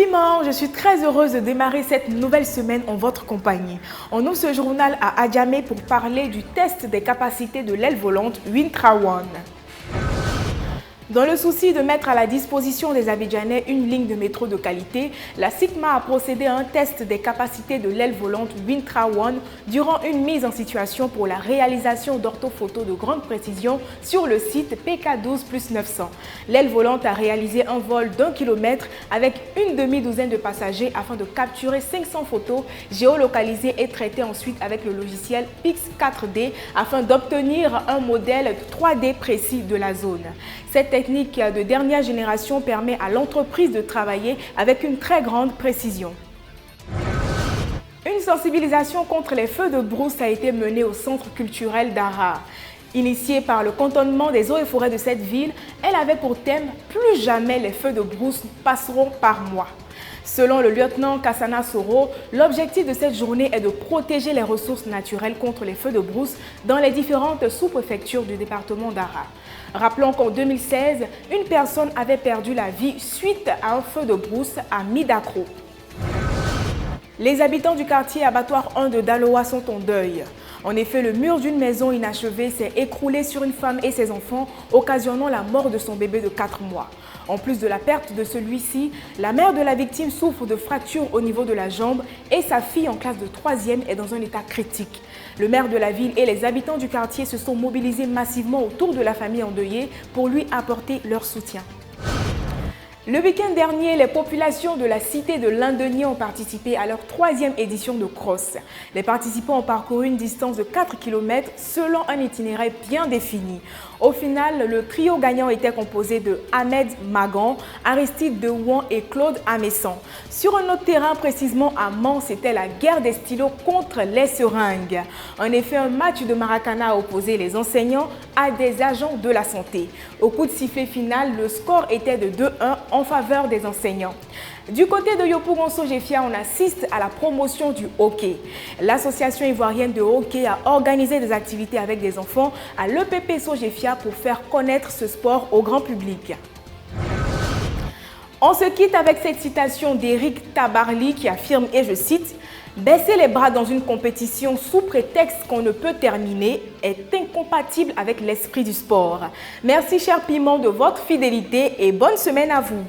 Piment, je suis très heureuse de démarrer cette nouvelle semaine en votre compagnie. On ouvre ce journal à Adjamé pour parler du test des capacités de l'aile volante Wintra One. Dans le souci de mettre à la disposition des Abidjanais une ligne de métro de qualité, la SICMA a procédé à un test des capacités de l'aile volante Wintra One durant une mise en situation pour la réalisation d'orthophotos de grande précision sur le site PK12+900. L'aile volante a réalisé un vol d'1 km avec une demi-douzaine de passagers afin de capturer 500 photos géolocalisées et traitées ensuite avec le logiciel Pix 4D afin d'obtenir un modèle 3D précis de la zone. Cette technique de dernière génération permet à l'entreprise de travailler avec une très grande précision. Une sensibilisation contre les feux de brousse a été menée au centre culturel d'Ara. Initiée par le cantonnement des eaux et forêts de cette ville, elle avait pour thème « Plus jamais les feux de brousse passeront par moi ». Selon le lieutenant Kassana Soro, l'objectif de cette journée est de protéger les ressources naturelles contre les feux de brousse dans les différentes sous-préfectures du département d'Ara. Rappelons qu'en 2016, une personne avait perdu la vie suite à un feu de brousse à Midakro. Les habitants du quartier Abattoir 1 de Daloa sont en deuil. En effet, le mur d'une maison inachevée s'est écroulé sur une femme et ses enfants, occasionnant la mort de son bébé de 4 mois. En plus de la perte de celui-ci, la mère de la victime souffre de fractures au niveau de la jambe et sa fille en classe de 3e est dans un état critique. Le maire de la ville et les habitants du quartier se sont mobilisés massivement autour de la famille endeuillée pour lui apporter leur soutien. Le week-end dernier, les populations de la cité de Lindenier ont participé à leur 3e édition de cross. Les participants ont parcouru une distance de 4 km selon un itinéraire bien défini. Au final, le trio gagnant était composé de Ahmed Magan, Aristide Dewon et Claude Amessan. Sur un autre terrain, précisément à Mans, c'était la guerre des stylos contre les seringues. En effet, un match de Maracana a opposé les enseignants à des agents de la santé. Au coup de sifflet final, le score était de 2-1 en faveur des enseignants. Du côté de Yopougon-Sogefia, on assiste à la promotion du hockey. L'association ivoirienne de hockey a organisé des activités avec des enfants à l'EPP Sogefia pour faire connaître ce sport au grand public. On se quitte avec cette citation d'Éric Tabarly qui affirme, et je cite, « Baisser les bras dans une compétition sous prétexte qu'on ne peut terminer est incompatible avec l'esprit du sport. » Merci cher Piment de votre fidélité et bonne semaine à vous.